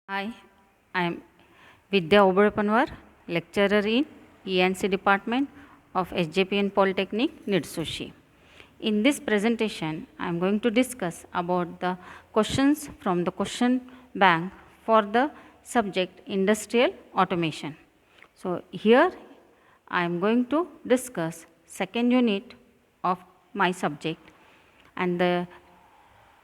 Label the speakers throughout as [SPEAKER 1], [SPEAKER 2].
[SPEAKER 1] Hi, I am Vidya Oberpanwar, lecturer in ENC department of SJPN Polytechnic, Nidsushi. In this presentation, I am going to discuss about the questions from the question bank for the subject industrial automation. So here I am going to discuss second unit of my subject, and the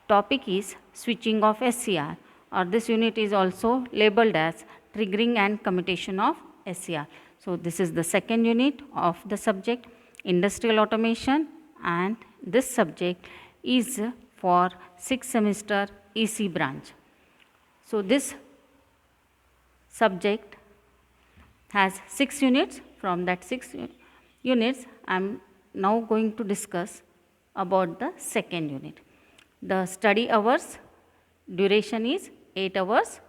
[SPEAKER 1] topic is switching of SCR, or this unit is also labeled as triggering and commutation of SCR. So this is the second unit of the subject industrial automation, and this subject is for 6th semester EC branch. So this subject has 6 units. From that 6 units, I am now going to discuss about the second unit. The study hours duration is 8 hours.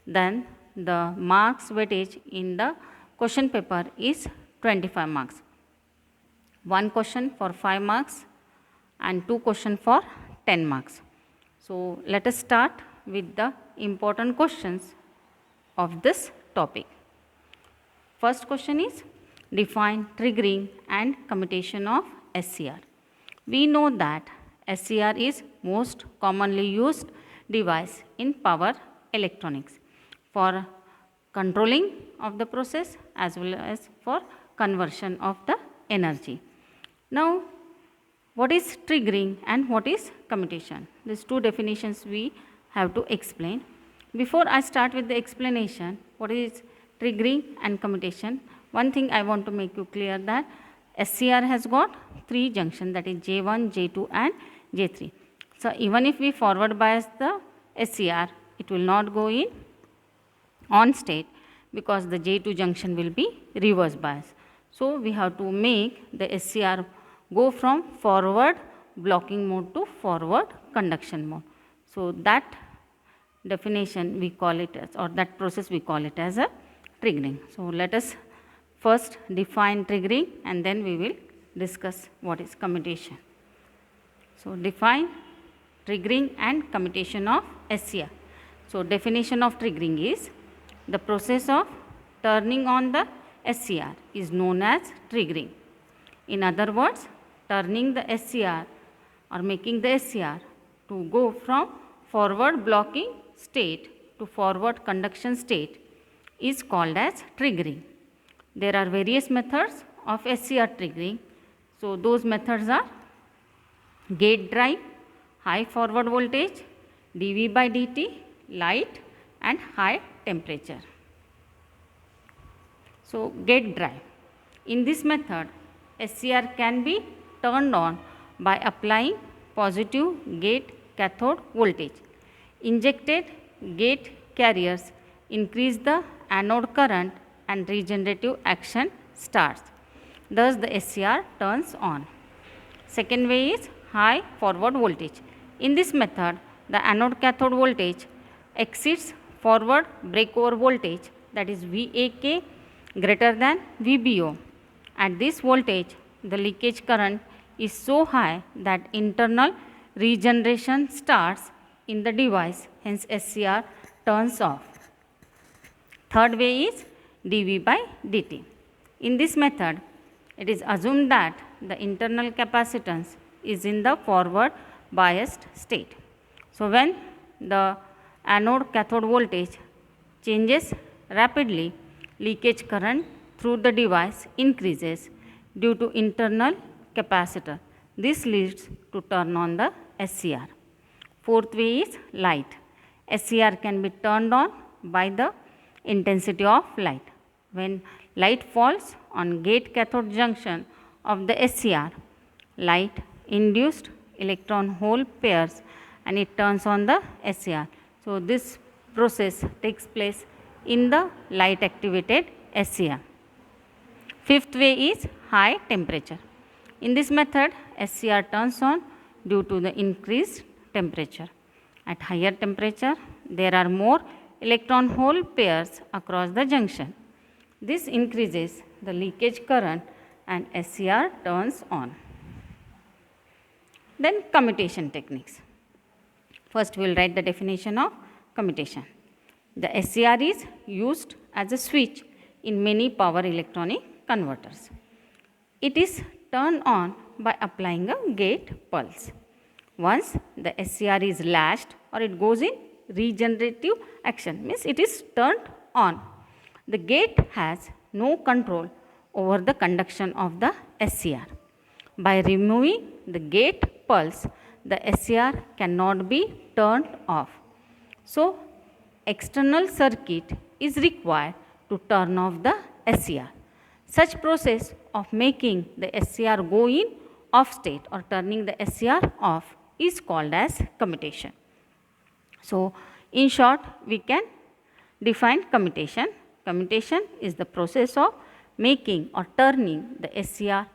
[SPEAKER 1] Then the marks weightage in the question paper is 25 marks. One question for 5 marks and 2 questions for 10 marks. So let us start with the important questions of this topic. First question is define triggering and commutation of SCR. We know that SCR is most commonly used device in power electronics for controlling of the process as well as for conversion of the energy. Now, what is triggering and what is commutation? These two definitions we have to explain. Before I start with the explanation, what is triggering and commutation, one thing I want to make you clear that SCR has got 3 junctions, that is J1, J2 and J3. So even if we forward bias the SCR, it will not go in on state because the J2 junction will be reverse bias. So we have to make the SCR go from forward blocking mode to forward conduction mode. So that definition we call it as, or that process we call it as a triggering. So let us first define triggering and then we will discuss what is commutation. So define triggering and commutation of SCR. So definition of triggering is the process of turning on the SCR is known as triggering. In other words, turning the SCR or making the SCR to go from forward blocking state to forward conduction state is called as triggering. There are various methods of SCR triggering. So those methods are gate drive, high forward voltage, dV by dt, light and high temperature. So gate drive. In this method, SCR can be turned on by applying positive gate cathode voltage. Injected gate carriers increase the anode current and regenerative action starts. Thus the SCR turns on. Second way is high forward voltage. In this method, the anode cathode voltage exceeds forward breakover voltage, that is VAK greater than VBO. At this voltage, the leakage current is so high that internal regeneration starts in the device, hence SCR turns off. Third way is dV by dt. In this method, it is assumed that the internal capacitance is in the forward biased state. So when the anode cathode voltage changes rapidly, leakage current through the device increases due to internal capacitor. This leads to turn on the SCR. Fourth way is light. SCR can be turned on by the intensity of light. When light falls on gate cathode junction of the SCR, light induced electron hole pairs and it turns on the SCR. So this process takes place in the light activated SCR. Fifth way is high temperature. In this method, SCR turns on due to the increased temperature. At higher temperature, there are more electron hole pairs across the junction. This increases the leakage current and SCR turns on. Then commutation techniques. First we will write the definition of commutation. The SCR is used as a switch in many power electronic converters. It is turned on by applying a gate pulse. Once the SCR is latched or it goes in regenerative action, means it is turned on. The gate has no control over the conduction of the SCR. By removing the gate pulse, the SCR cannot be turned off. So, external circuit is required to turn off the SCR. Such process of making the SCR go in off state or turning the SCR off is called as commutation. So, in short, we can define commutation. Commutation is the process of making or turning the SCR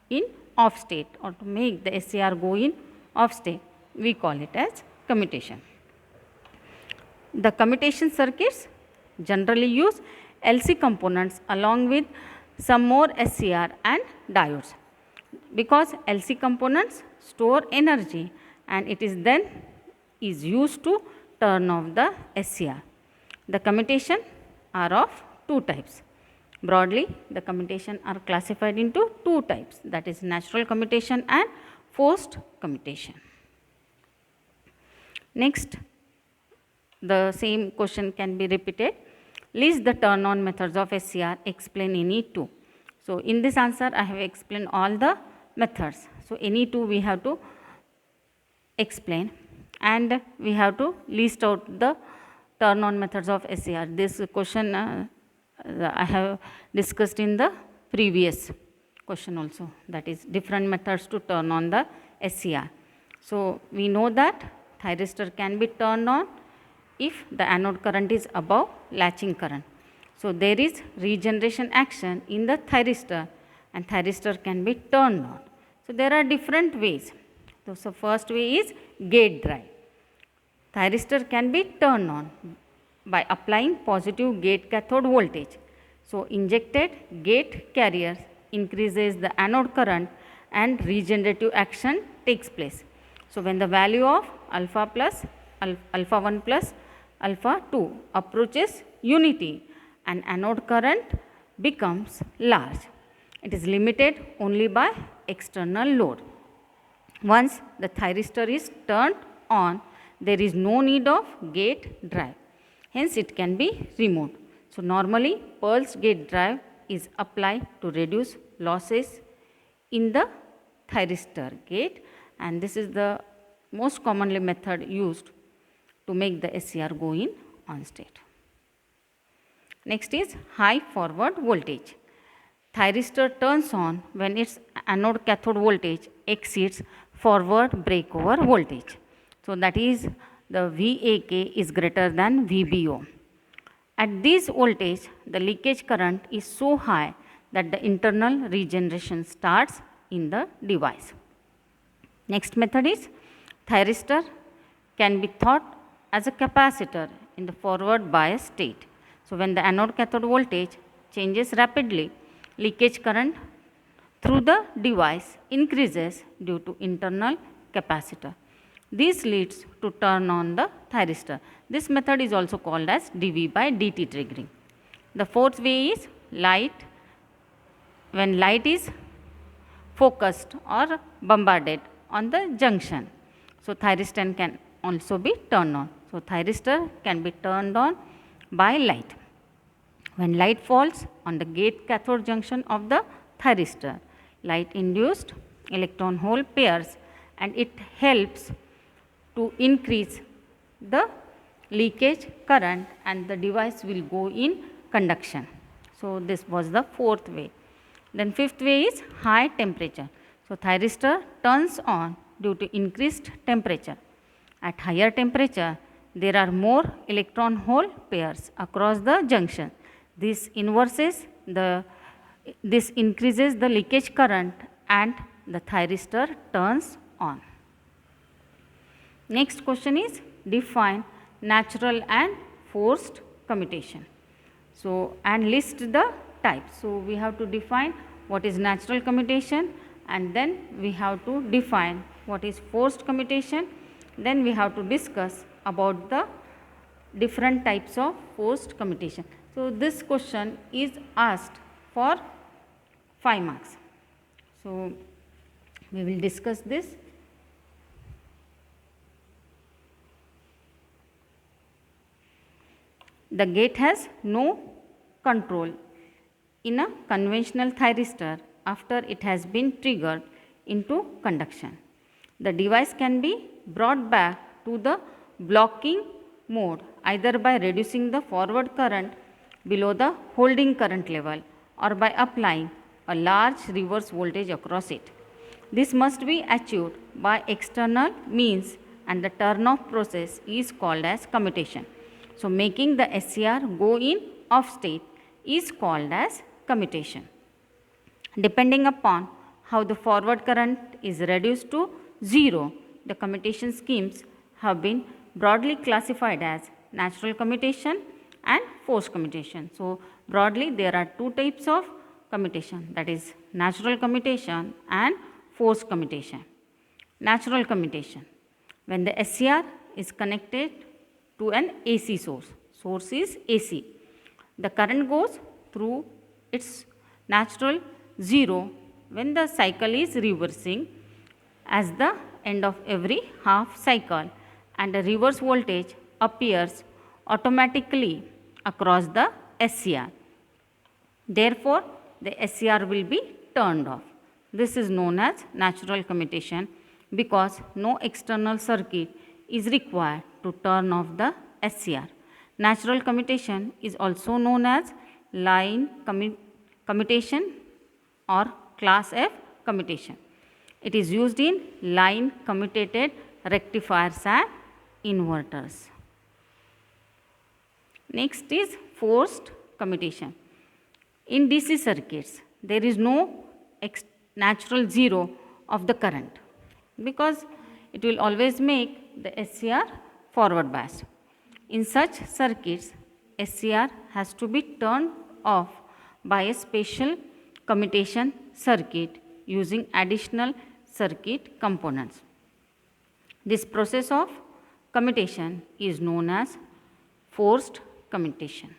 [SPEAKER 1] in off state, or to make the SCR go in off state, we call it as commutation. The commutation circuits generally use LC components along with some more SCR and diodes, because LC components store energy and it is then used to turn off the SCR. The commutation are of two types. Broadly, the commutation are classified into two types, that is natural commutation and forced commutation. Next, the same question can be repeated. List the turn on methods of SCR, explain any two. So, in this answer I have explained all the methods. So, any two we have to explain, and we have to list out the turn on methods of SCR. This question I have discussed in the previous question also, that is different methods to turn on the SCR. So, we know that thyristor can be turned on if the anode current is above latching current. So, there is regeneration action in the thyristor and thyristor can be turned on. So, there are different ways. So, first way is gate drive. Thyristor can be turned on by applying positive gate cathode voltage. So, injected gate carrier increases the anode current and regenerative action takes place. So, when the value of alpha 1 plus alpha 2 approaches unity and anode current becomes large. It is limited only by external load. Once the thyristor is turned on, there is no need of gate drive. Hence, it can be removed. So, normally pulse gate drive is applied to reduce losses in the thyristor gate, and this is the most commonly method used to make the SCR go in on state. Next is high forward voltage. Thyristor turns on when its anode cathode voltage exceeds forward breakover voltage. So, that is the VAK is greater than VBO. At this voltage, the leakage current is so high that the internal regeneration starts in the device. Next method is thyristor can be thought as a capacitor in the forward bias state. So, when the anode cathode voltage changes rapidly, leakage current through the device increases due to internal capacitor. This leads to turn on the thyristor. This method is also called as dV by dt triggering. The fourth way is light. When light is focused or bombarded on the junction, so thyristor can also be turned on. So, thyristor can be turned on by light. When light falls on the gate cathode junction of the thyristor, light induced electron hole pairs, and it helps to increase the leakage current and the device will go in conduction. So, this was the fourth way. Then fifth way is high temperature. So, thyristor turns on due to increased temperature. At higher temperature, there are more electron hole pairs across the junction. This increases the leakage current and the thyristor turns on. Next question is define natural and forced commutation. So, and list the types. So, we have to define what is natural commutation, and then we have to define what is forced commutation. Then we have to discuss about the different types of forced commutation. So, this question is asked for 5 marks. So, we will discuss this. The gate has no control in a conventional thyristor after it has been triggered into conduction. The device can be brought back to the blocking mode either by reducing the forward current below the holding current level or by applying a large reverse voltage across it. This must be achieved by external means and the turn off process is called as commutation. So, making the SCR go in off state is called as commutation. Depending upon how the forward current is reduced to 0, the commutation schemes have been broadly classified as natural commutation and forced commutation. So, broadly there are 2 types of commutation, that is natural commutation and forced commutation. Natural commutation, when the SCR is connected to an AC source is AC, the current goes through its natural 0 when the cycle is reversing as the end of every half cycle, and a reverse voltage appears automatically across the SCR. Therefore, the SCR will be turned off. This is known as natural commutation because no external circuit is required to turn off the SCR. Natural commutation is also known as line commutation or class F commutation. It is used in line commutated rectifiers and inverters. Next is forced commutation. In DC circuits, there is no natural 0 of the current because it will always make the SCR forward biased. In such circuits, SCR has to be turned off by a special commutation circuit using additional circuit components. This process of commutation is known as forced commutation.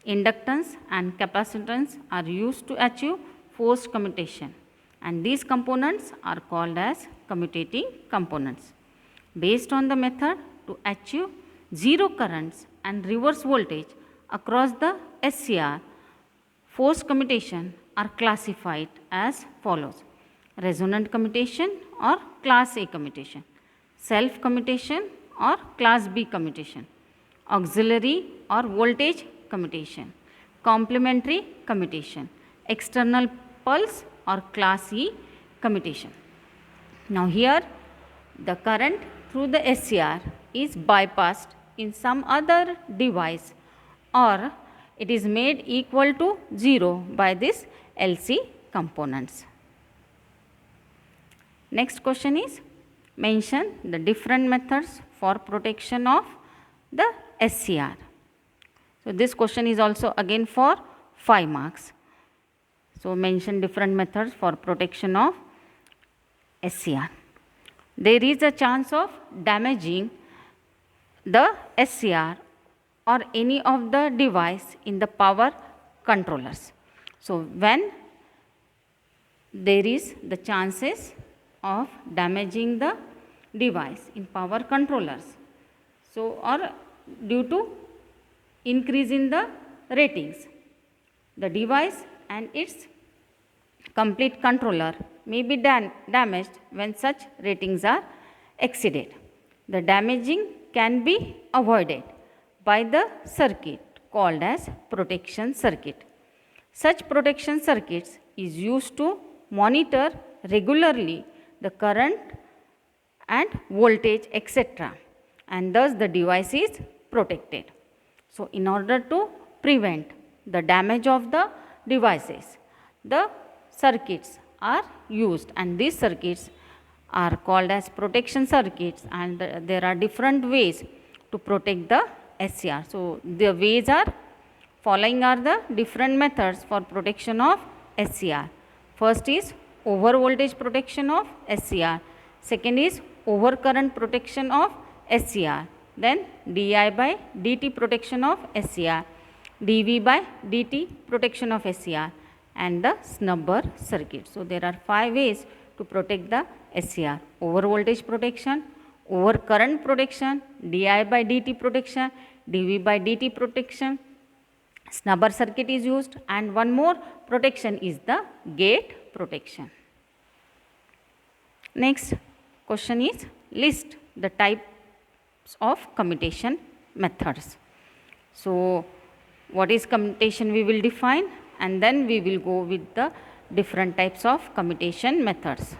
[SPEAKER 1] Inductance and capacitance are used to achieve forced commutation, and these components are called as commutating components. Based on the method to achieve 0 currents and reverse voltage across the SCR, forced commutation are classified as follows: resonant commutation or class A commutation, self commutation or class B commutation, auxiliary or voltage commutation, complementary commutation, external pulse or class E commutation. Now, here the current through the SCR is bypassed in some other device or it is made equal to 0 by this LC components. Next question is, mention the different methods for protection of the SCR. So, this question is also again for 5 marks. So, mention different methods for protection of SCR. There is a chance of damaging the SCR or any of the device in the power controllers. So, when there is the chances of damaging the device in power controllers, so or due to increase in the ratings, the device and its complete controller may be damaged when such ratings are exceeded. The damaging can be avoided by the circuit called as protection circuit. Such protection circuits is used to monitor regularly the current and voltage etc., and thus the device is protected. So, in order to prevent the damage of the devices, the circuits are used, and these circuits are called as protection circuits, and there are different ways to protect the SCR. So, the ways are following are the different methods for protection of SCR. First is over voltage protection of SCR, second is over current protection of SCR, then di by dt protection of SCR, dV by dt protection of SCR, and the snubber circuit. So, there are 5 ways to protect the SCR: over voltage protection, over current protection, di by dt protection, dV by dt protection, snubber circuit is used, and one more protection is the gate protection. Next question is, list the types of commutation methods. So, what is commutation we will define, and then we will go with the different types of commutation methods.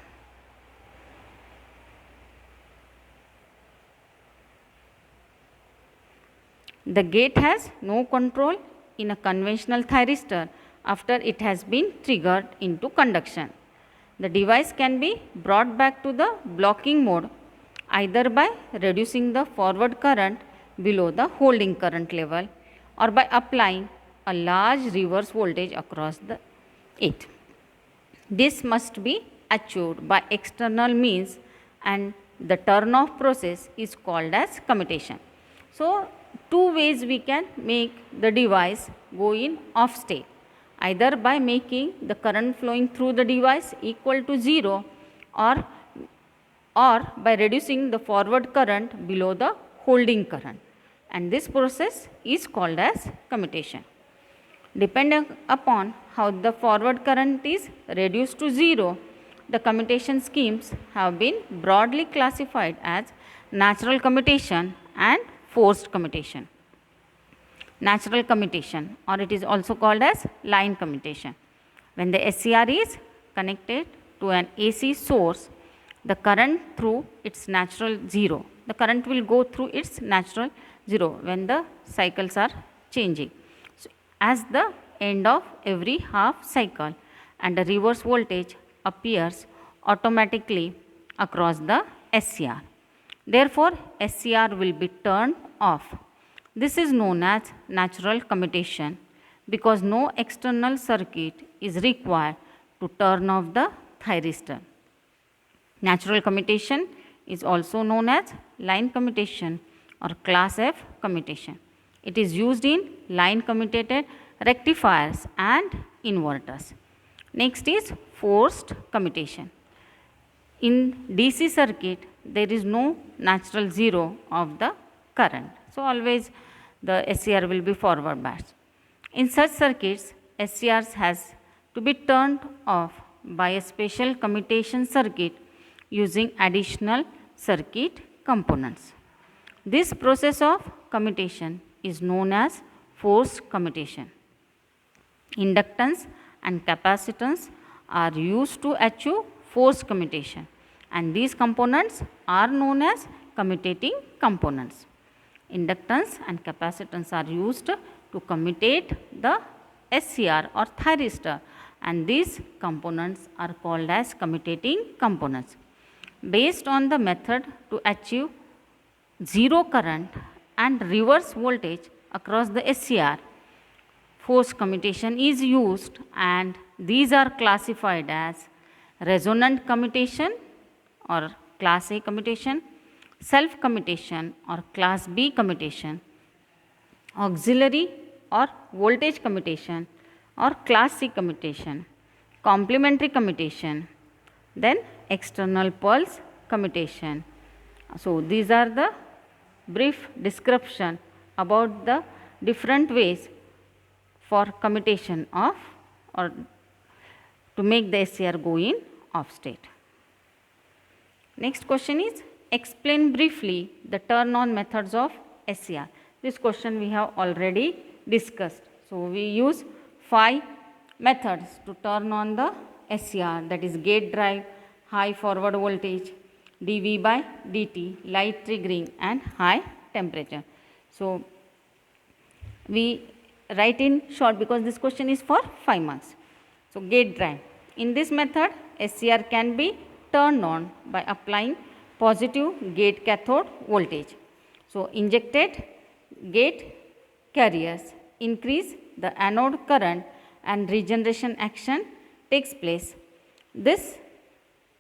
[SPEAKER 1] The gate has no control in a conventional thyristor after it has been triggered into conduction. The device can be brought back to the blocking mode either by reducing the forward current below the holding current level or by applying a large reverse voltage across it. This must be achieved by external means, and the turn off process is called as commutation. So, 2 ways we can make the device go in off state, either by making the current flowing through the device equal to 0 or by reducing the forward current below the holding current, and this process is called as commutation. Depending upon how the forward current is reduced to 0, the commutation schemes have been broadly classified as natural commutation and forced commutation. Natural commutation, or it is also called as line commutation. When the SCR is connected to an AC source, the current through its natural 0. The current will go through its natural 0 when the cycles are changing. So, as the end of every half cycle, and a reverse voltage appears automatically across the SCR. Therefore, SCR will be turned off. This is known as natural commutation because no external circuit is required to turn off the thyristor. Natural commutation is also known as line commutation or class F commutation. It is used in line commutated rectifiers and inverters. Next is forced commutation. In DC circuit, there is no natural 0 of the current. So, always the SCR will be forward biased. In such circuits, SCRs has to be turned off by a special commutation circuit using additional circuit components. This process of commutation is known as forced commutation. Inductance and capacitance are used to achieve forced commutation, and these components are known as commutating components. Inductance and capacitance are used to commutate the SCR or thyristor, and these components are called as commutating components. Based on the method to achieve 0 current and reverse voltage across the SCR, forced commutation is used, and these are classified as resonant commutation or class A commutation, self commutation or class B commutation, auxiliary or voltage commutation or class C commutation, complementary commutation, then external pulse commutation. So, these are the brief description about the different ways for commutation of or to make the SCR go in off state. Next question is, explain briefly the turn on methods of SCR. This question we have already discussed. So, we use 5 methods to turn on the SCR, that is gate drive, high forward voltage, dV by dt, light triggering and high temperature. So, we write in short because this question is for 5 marks. So, gate drive. In this method, SCR can be turned on by applying positive gate cathode voltage. So, injected gate carriers increase the anode current and regeneration action takes place. This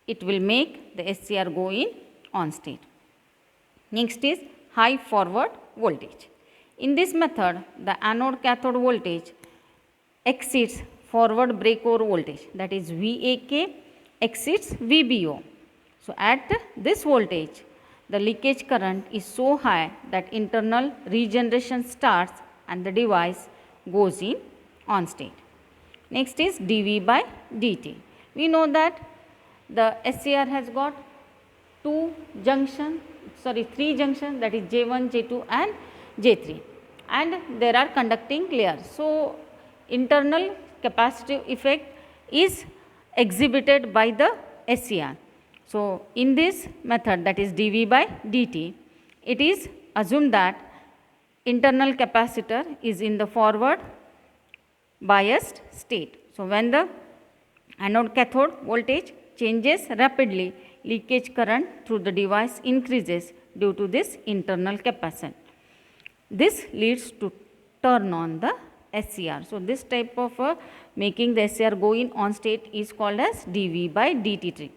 [SPEAKER 1] it will make the SCR go in on state. Next is high forward voltage. In this method, the anode cathode voltage exceeds forward breakover voltage, that is VAK exceeds VBO. So, at this voltage, the leakage current is so high that internal regeneration starts and the device goes in on state. Next is dV by dt. We know that the SCR has got three junctions, that is J1, J2 and J3, and there are conducting layers. So, internal capacitive effect is exhibited by the SCR. So, in this method, that is dV by dt, it is assumed that internal capacitor is in the forward biased state. So, when the anode cathode voltage changes rapidly, leakage current through the device increases due to this internal capacitance. This leads to turn on the SCR. So, this type of making the SCR go in on state is called as dV by dt trick.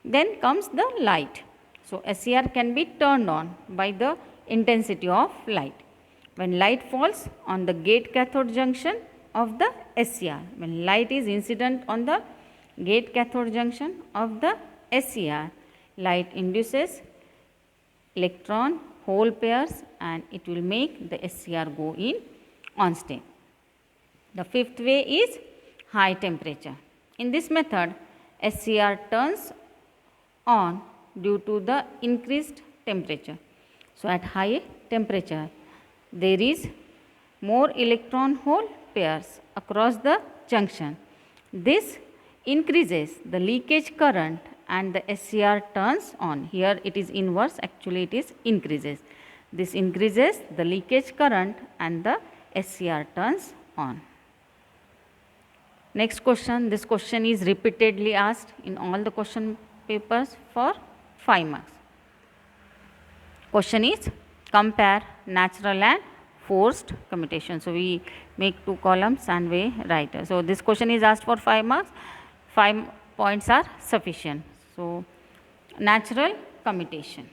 [SPEAKER 1] Then comes the light. So, SCR can be turned on by the intensity of light. When light falls on the gate cathode junction of the SCR, when light is incident on the gate cathode junction of the SCR, light induces electron hole pairs and it will make the SCR go in on state. The fifth way is high temperature. In this method, SCR turns on due to the increased temperature. So, at high temperature, there is more electron hole pairs across the junction. This increases the leakage current and the SCR turns on. Here it is inverse, actually it is increases. This increases the leakage current and the SCR turns on. Next question, this question is repeatedly asked in all the question papers for 5 marks. Question is compare natural and forced commutation. So, we make 2 columns and we write. So, this question is asked for 5 marks, 5 points are sufficient. So, natural commutation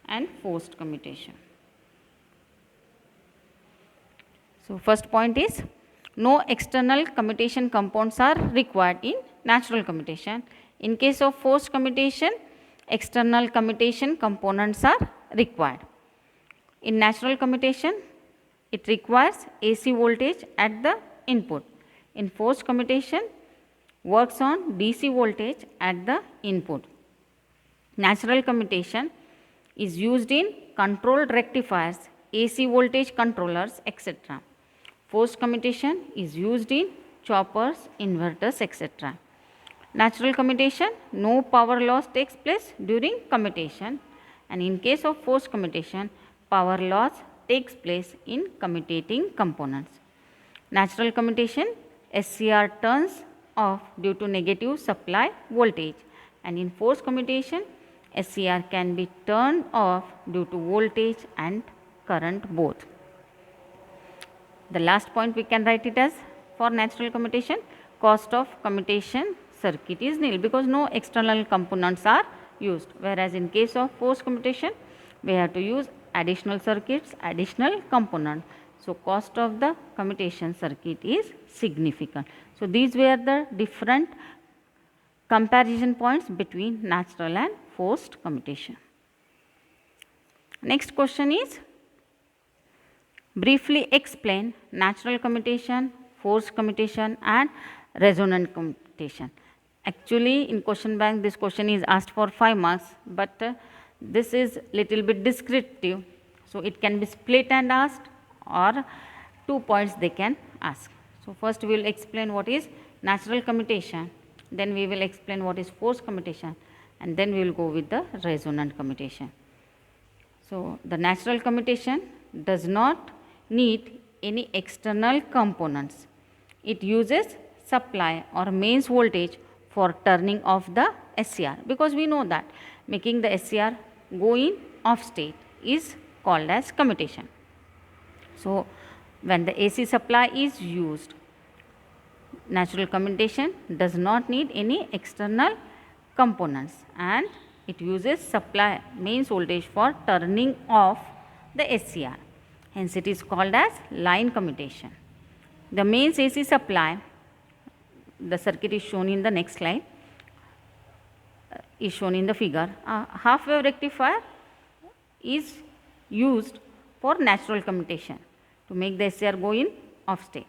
[SPEAKER 1] and forced commutation. So, first point is no external commutation compounds are required in natural commutation. In case of forced commutation, external commutation components are required. In natural commutation, it requires AC voltage at the input. In forced commutation, works on DC voltage at the input. Natural commutation is used in controlled rectifiers, AC voltage controllers, etc. Forced commutation is used in choppers, inverters, etc. Natural commutation, no power loss takes place during commutation, and in case of forced commutation, power loss takes place in commutating components. Natural commutation, SCR turns off due to negative supply voltage, and in forced commutation, SCR can be turned off due to voltage and current both. The last point we can write it as for natural commutation, cost of commutation circuit is nil because no external components are used, whereas in case of forced commutation, we have to use additional circuits, additional component. So, cost of the commutation circuit is significant. So, these were the different comparison points between natural and forced commutation. Next question is briefly explain natural commutation, forced commutation and resonant commutation. Actually, in question bank this question is asked for 5 marks, but this is little bit descriptive. So, it can be split and asked or 2 points they can ask. So, first we will explain what is natural commutation, then we will explain what is forced commutation, and then we will go with the resonant commutation. So, the natural commutation does not need any external components. It uses supply or mains voltage for turning off the SCR, because we know that making the SCR go in off state is called as commutation. So, when the AC supply is used, natural commutation does not need any external components, and it uses supply mains voltage for turning off the SCR. Hence, it is called as line commutation. The mains AC supply, the circuit is shown in the next slide, is shown in the figure. A half wave rectifier is used for natural commutation to make the SCR go in off state.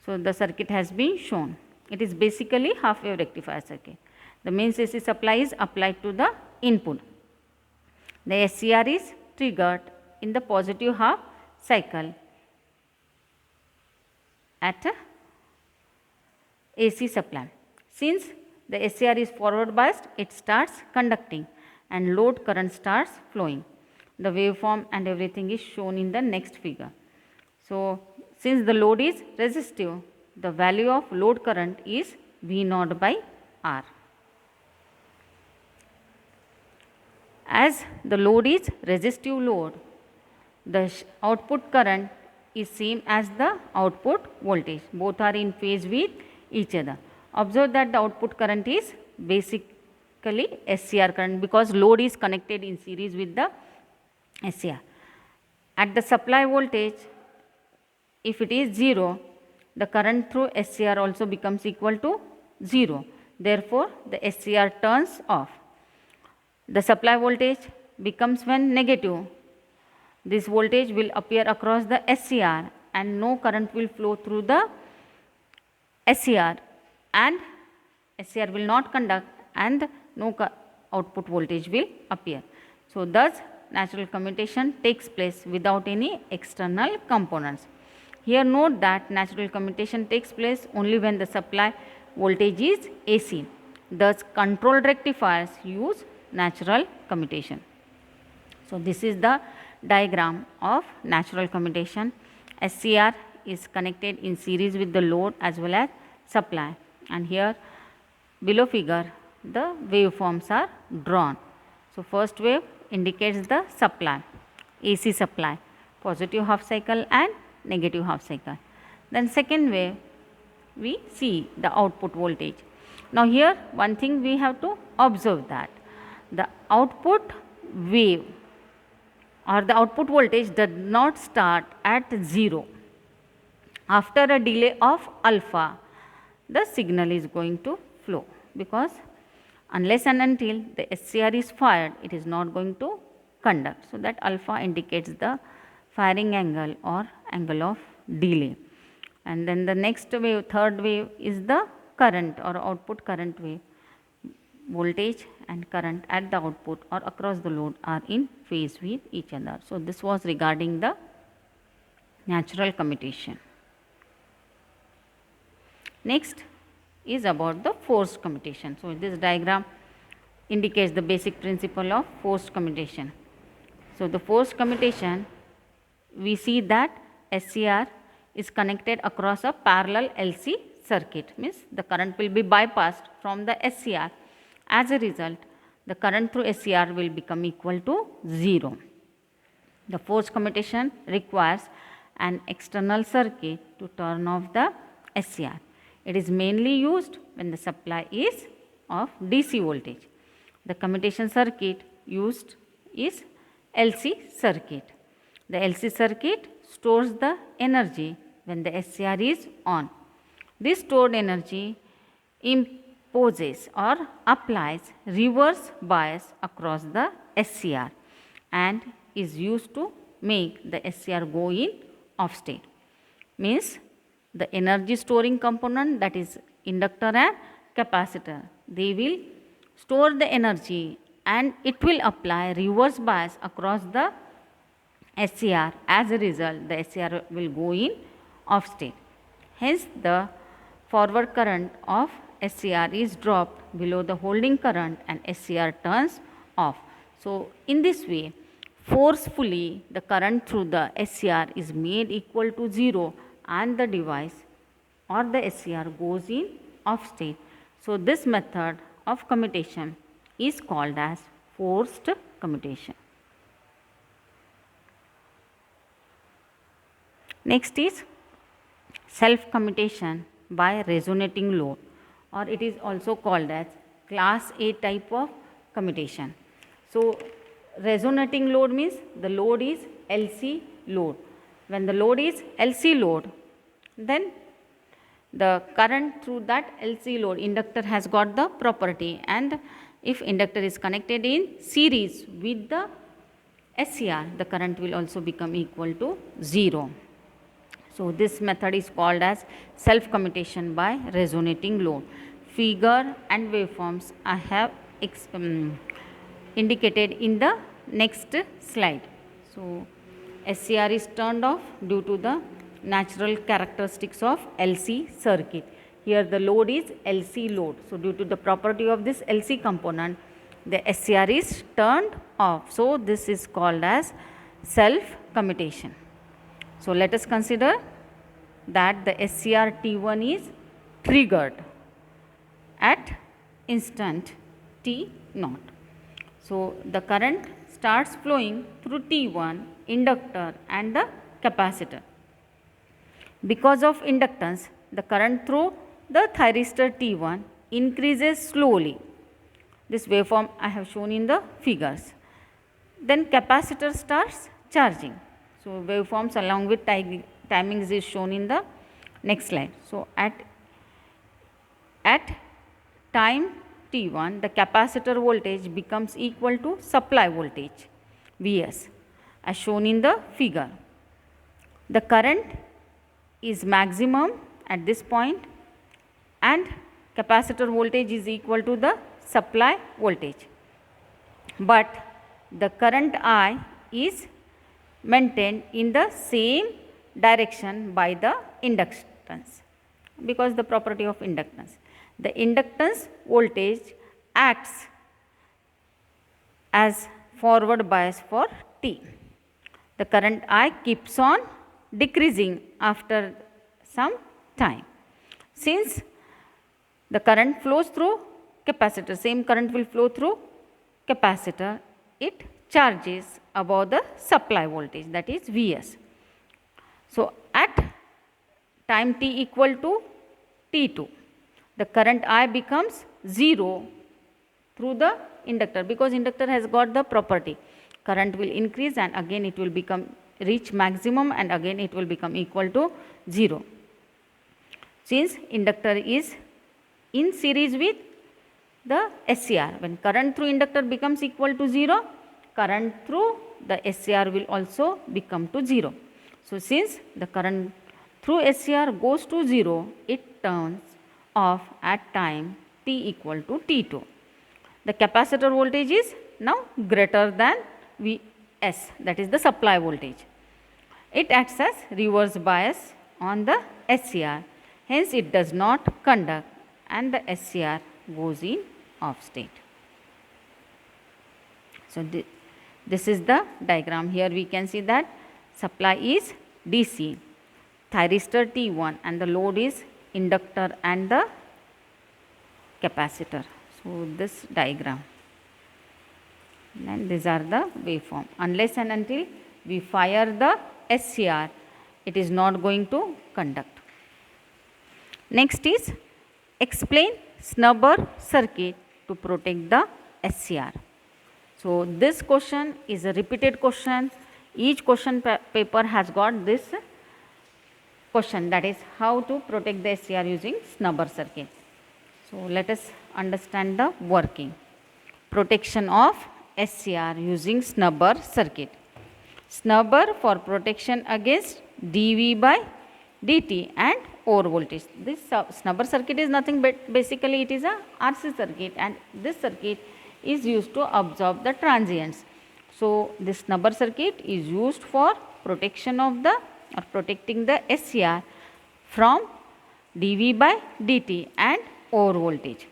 [SPEAKER 1] So, the circuit has been shown. It is basically half wave rectifier circuit. The mains AC supply is applied to the input. The SCR is triggered in the positive half cycle at AC supply. Since the SCR is forward biased, it starts conducting and load current starts flowing. The waveform and everything is shown in the next figure. So, since the load is resistive, the value of load current is V0 by R. As the load is resistive load, the output current is same as the output voltage. Both are in phase with each other. Observe that the output current is basically SCR current because load is connected in series with the SCR. At the supply voltage, if it is 0, the current through SCR also becomes equal to 0. Therefore, the SCR turns off. The supply voltage becomes when negative. This voltage will appear across the SCR and no current will flow through the SCR and SCR will not conduct and no output voltage will appear. So, thus natural commutation takes place without any external components. Here note that natural commutation takes place only when the supply voltage is AC. Thus, controlled rectifiers use natural commutation. So, this is the diagram of natural commutation. SCR is connected in series with the load as well as supply, and here below figure the waveforms are drawn. So, first wave indicates the supply, AC supply, positive half cycle and negative half cycle. Then second wave we see the output voltage. Now, here one thing we have to observe that the output wave or the output voltage does not start at 0. After a delay of alpha, the signal is going to flow because unless and until the SCR is fired, it is not going to conduct. So, that alpha indicates the firing angle or angle of delay. And then the next wave, third wave is the current or output current wave. Voltage and current at the output or across the load are in phase with each other. So, this was regarding the natural commutation. Next is about the forced commutation. So, this diagram indicates the basic principle of forced commutation. So, the forced commutation, we see that SCR is connected across a parallel LC circuit, means the current will be bypassed from the SCR. As a result, the current through SCR will become equal to 0. The forced commutation requires an external circuit to turn off the SCR. It is mainly used when the supply is of DC voltage. The commutation circuit used is LC circuit. The LC circuit stores the energy when the SCR is on. This stored energy imposes or applies reverse bias across the SCR and is used to make the SCR go in off state. Means the energy storing component, that is inductor and capacitor, they will store the energy and it will apply reverse bias across the SCR. As a result, the SCR will go in off state. Hence, the forward current of SCR is dropped below the holding current and SCR turns off. So, in this way, forcefully the current through the SCR is made equal to 0 and the device or the SCR goes in off state. So, this method of commutation is called as forced commutation. Next is self commutation by resonating load, or it is also called as class A type of commutation. So resonating load means the load is LC load. When the load is LC load, then the current through that LC load, inductor has got the property, and if inductor is connected in series with the SCR, the current will also become equal to 0. So this method is called as self-commutation by resonating load. Figure and waveforms I have indicated in the next slide. So SCR is turned off due to the natural characteristics of LC circuit. Here the load is LC load. So due to the property of this LC component, the SCR is turned off. So this is called as self-commutation. So let us consider that the SCR T1 is triggered at instant T0. So the current starts flowing through T1, inductor and the capacitor. Because of inductance, the current through the thyristor T1 increases slowly. This waveform I have shown in the figures. Then capacitor starts charging. So waveforms along with timings is shown in the next slide. So at time T1, the capacitor voltage becomes equal to supply voltage Vs as shown in the figure. The current is maximum at this point and capacitor voltage is equal to the supply voltage. But the current I is maintained in the same direction by the inductance, because the property of inductance. The inductance voltage acts as forward bias for T. The current I keeps on decreasing after some time. Since the current flows through capacitor, same current will flow through capacitor, it charges above the supply voltage, that is Vs. So at time t equal to T2, the current I becomes 0 through the inductor, because inductor has got the property. Current will increase and again it will become reach maximum and again it will become equal to 0. Since inductor is in series with the SCR, when current through inductor becomes equal to 0, current through the SCR will also become to 0. So since the current through SCR goes to 0, it turns off at time t equal to T2. The capacitor voltage is now greater than Vs, that is the supply voltage. It acts as reverse bias on the SCR, hence it does not conduct and the SCR goes in off state. So this is the diagram. Here we can see that supply is DC, thyristor T1 and the load is inductor and the capacitor. So this diagram, and these are the waveform. Unless and until we fire the SCR, it is not going to conduct. Next is explain snubber circuit to protect the SCR. So this question is a repeated question. Each question paper has got this question, that is how to protect the SCR using snubber circuit. So let us understand the working. Protection of SCR using snubber circuit. Snubber for protection against dV by dt and overvoltage. This snubber circuit is nothing but basically it is a RC circuit, and this circuit is used to absorb the transients. So this snubber circuit is used for protection of the or protecting the SCR from dV by dt and overvoltage.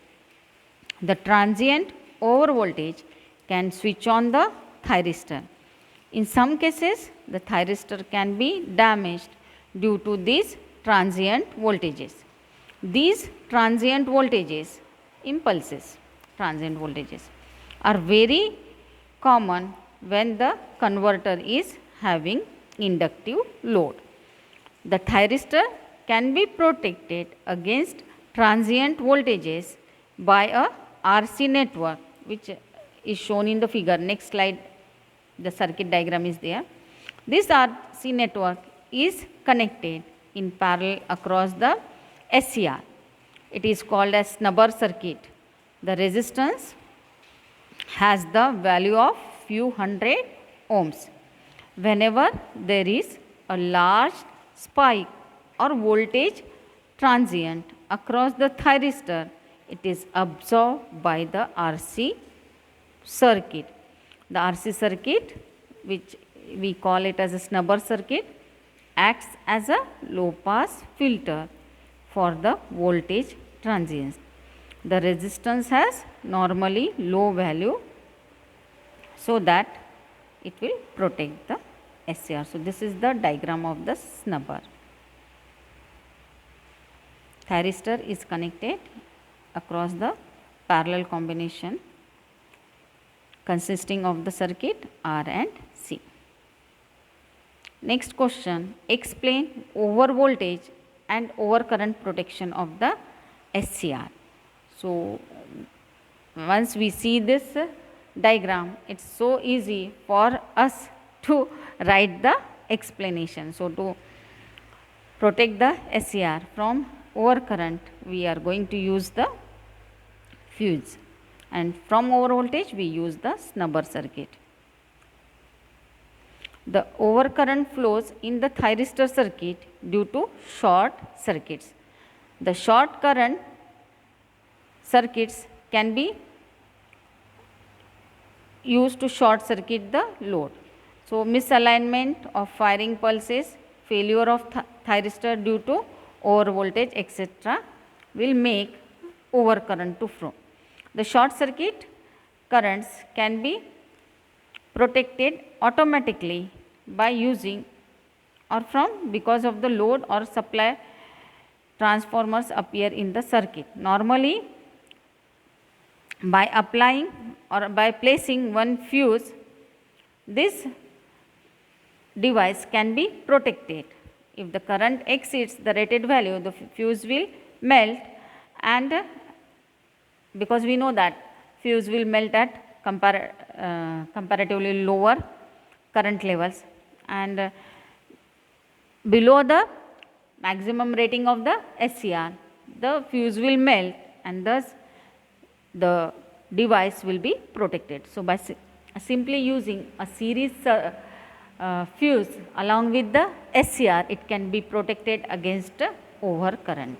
[SPEAKER 1] The transient overvoltage can switch on the thyristor. In some cases, the thyristor can be damaged due to these transient voltages. These transient voltages, impulses, transient voltages, are very common when the converter is having inductive load. The thyristor can be protected against transient voltages by a RC network, which is shown in the figure. Next slide, the circuit diagram is there. This RC network is connected in parallel across the SCR. It is called as snubber circuit. The resistance has the value of few hundred ohms. Whenever there is a large spike or voltage transient across the thyristor, it is absorbed by the RC circuit. The RC circuit, which we call it as a snubber circuit, acts as a low pass filter for the voltage transients. The resistance has normally low value so that it will protect the SCR. So, this is the diagram of the snubber. Thyristor is connected across the parallel combination consisting of the circuit R and C. Next question, explain over voltage and over current protection of the SCR. So, once we see this diagram, it is so easy for us to write the explanation. So, to protect the SCR from overcurrent, we are going to use the fuse, and from overvoltage we use the snubber circuit. The overcurrent flows in the thyristor circuit due to short circuits. The short current circuits can be used to short circuit the load. So, misalignment of firing pulses, failure of thyristor due to over voltage, etc. will make overcurrent to flow. The short circuit currents can be protected automatically by using or from because of the load or supply transformers appear in the circuit. Normally, by applying or by placing one fuse, this device can be protected. If the current exceeds the rated value, the fuse will melt, and because we know that fuse will melt at comparatively lower current levels, and below the maximum rating of the SCR, the fuse will melt, and thus the device will be protected. So, by simply using a series fuse along with the SCR, it can be protected against overcurrent.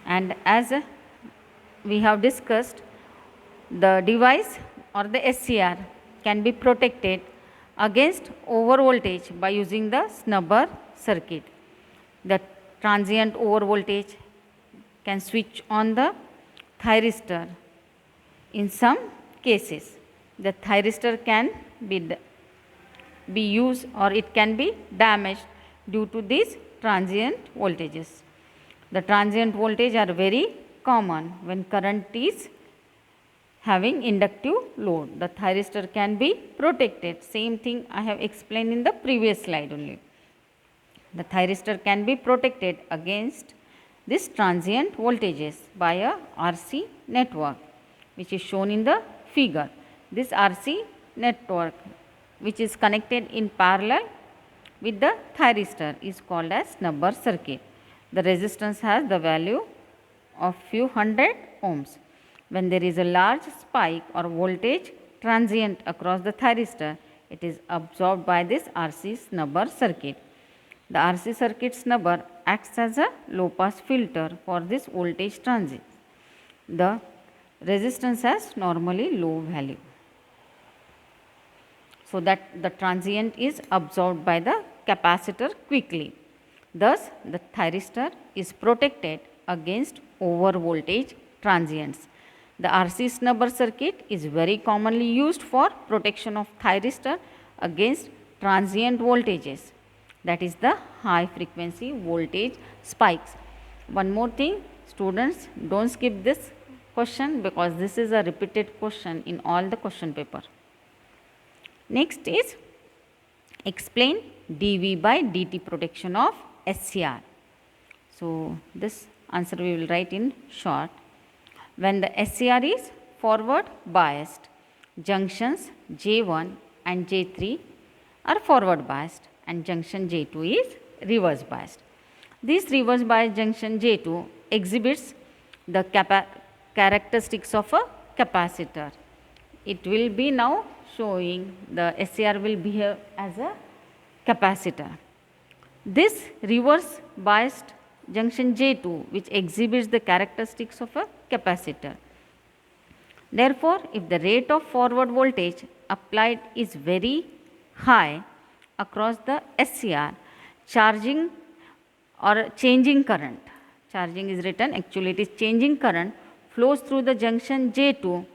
[SPEAKER 1] And as we have discussed, the device or the SCR can be protected against overvoltage by using the snubber circuit. The transient overvoltage can switch on the thyristor. In some cases, the thyristor can be used or it can be damaged due to these transient voltages. The transient voltage are very common when current is having inductive load. The thyristor can be protected. Same thing I have explained in the previous slide only. The thyristor can be protected against this transient voltages by a RC network, which is shown in the figure. This RC network, which is connected in parallel with the thyristor, is called as snubber circuit. The resistance has the value of few hundred ohms. When there is a large spike or voltage transient across the thyristor, it is absorbed by this RC snubber circuit. The RC circuit snubber acts as a low pass filter for this voltage transient. The resistance has normally low value, so that the transient is absorbed by the capacitor quickly. Thus, the thyristor is protected against over voltage transients. The RC snubber circuit is very commonly used for protection of thyristor against transient voltages, that is the high frequency voltage spikes. One more thing, students, don't skip this question because this is a repeated question in all the question paper. Next is explain dV by dt protection of SCR. So, this answer we will write in short. When the SCR is forward biased, junctions J1 and J3 are forward biased and junction J2 is reverse biased. This reverse biased junction J2 exhibits the characteristics of a capacitor. It will be now showing the SCR will behave as a capacitor. This reverse biased junction J2 which exhibits the characteristics of a capacitor. Therefore, if the rate of forward voltage applied is very high across the SCR, charging or changing current, charging is written, actually it is changing current flows through the junction J2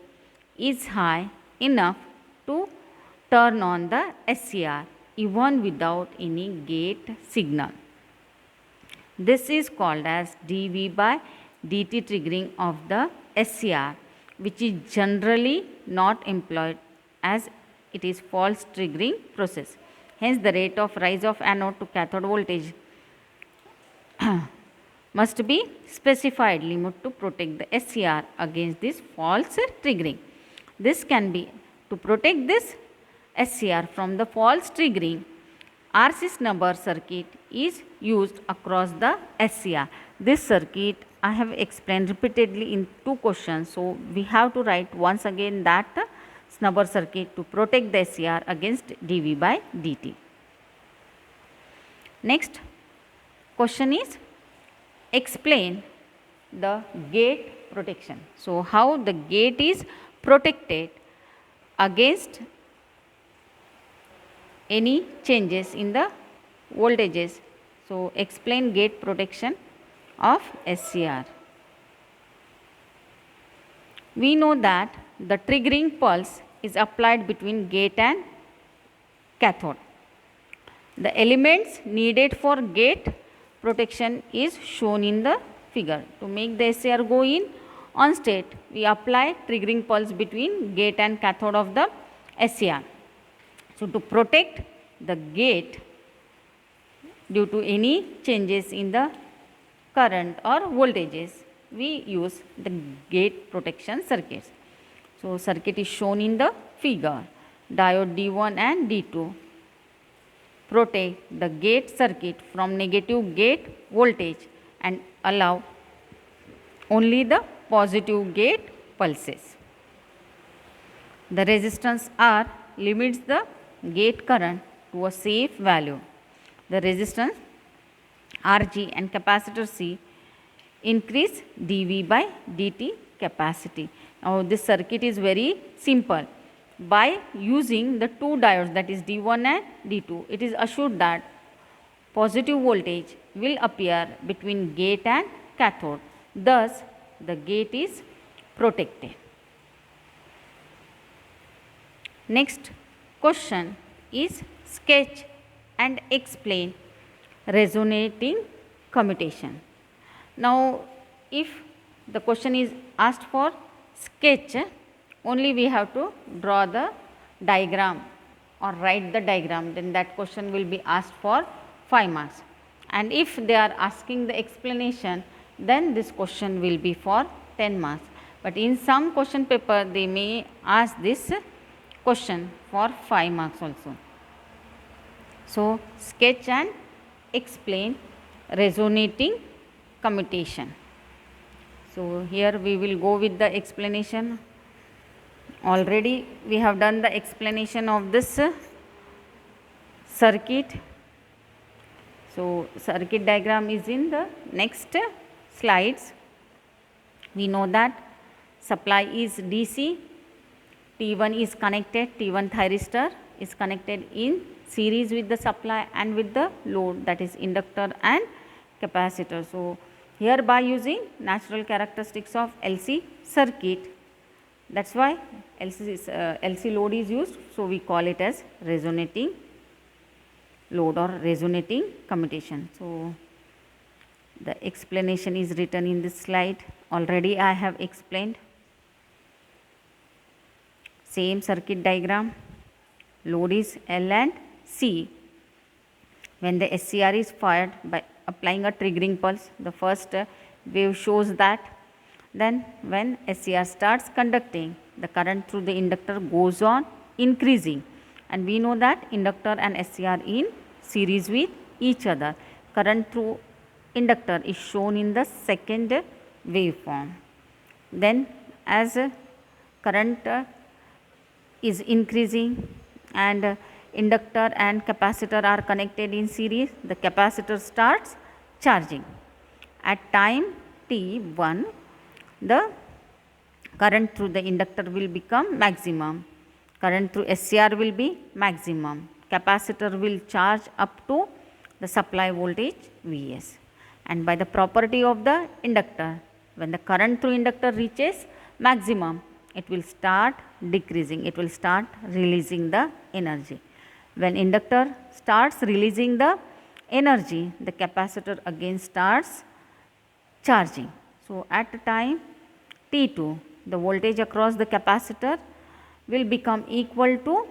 [SPEAKER 1] is high enough to turn on the SCR even without any gate signal. This is called as dV by dt triggering of the SCR, which is generally not employed as it is false triggering process. Hence, the rate of rise of anode to cathode voltage must be specified limit to protect the SCR against this false triggering. This can be to protect this SCR from the false triggering. RC snubber circuit is used across the SCR. This circuit I have explained repeatedly in 2 questions. So, we have to write once again that snubber circuit to protect the SCR against dV by dt. Next question is explain the gate protection. So, how the gate is protected against any changes in the voltages. So, explain gate protection of SCR. We know that the triggering pulse is applied between gate and cathode. The elements needed for gate protection is shown in the figure. To make the SCR go in on state, we apply triggering pulse between gate and cathode of the SCR. So, to protect the gate due to any changes in the current or voltages, we use the gate protection circuits. So, circuit is shown in the figure. Diode D1 and D2 protect the gate circuit from negative gate voltage and allow only the positive gate pulses. The resistance R limits the gate current to a safe value. The resistance Rg and capacitor C increase dV by dt capacity. Now, this circuit is very simple. By using the 2 diodes, that is D1 and D2, it is assured that positive voltage will appear between gate and cathode. Thus, the gate is protected. Next question is sketch and explain resonating commutation. Now, if the question is asked for sketch, only we have to draw the diagram or write the diagram, then that question will be asked for 5 marks. And if they are asking the explanation, then this question will be for 10 marks. But in some question paper, they may ask this question for 5 marks also. So, sketch and explain resonating commutation. So, here we will go with the explanation. Already we have done the explanation of this circuit. So, circuit diagram is in the next slides. We know that supply is DC, T1 is connected, T1 thyristor is connected in series with the supply and with the load, that is inductor and capacitor. So, here by using natural characteristics of LC circuit, that is why LC load is used. So, we call it as resonating load or resonating commutation. So, the explanation is written in this slide. Already I have explained. Same circuit diagram, load is L and C. When the SCR is fired by applying a triggering pulse, the first wave shows that Then when SCR starts conducting, the current through the inductor goes on increasing, and we know that inductor and SCR in series with each other. Current through inductor is shown in the second waveform. Then as current is increasing and inductor and capacitor are connected in series, the capacitor starts charging. At time t1, the current through the inductor will become maximum, current through SCR will be maximum, capacitor will charge up to the supply voltage Vs. And by the property of the inductor, when the current through inductor reaches maximum, it will start decreasing, it will start releasing the energy. When inductor starts releasing the energy, the capacitor again starts charging. So at time t2, the voltage across the capacitor will become equal to,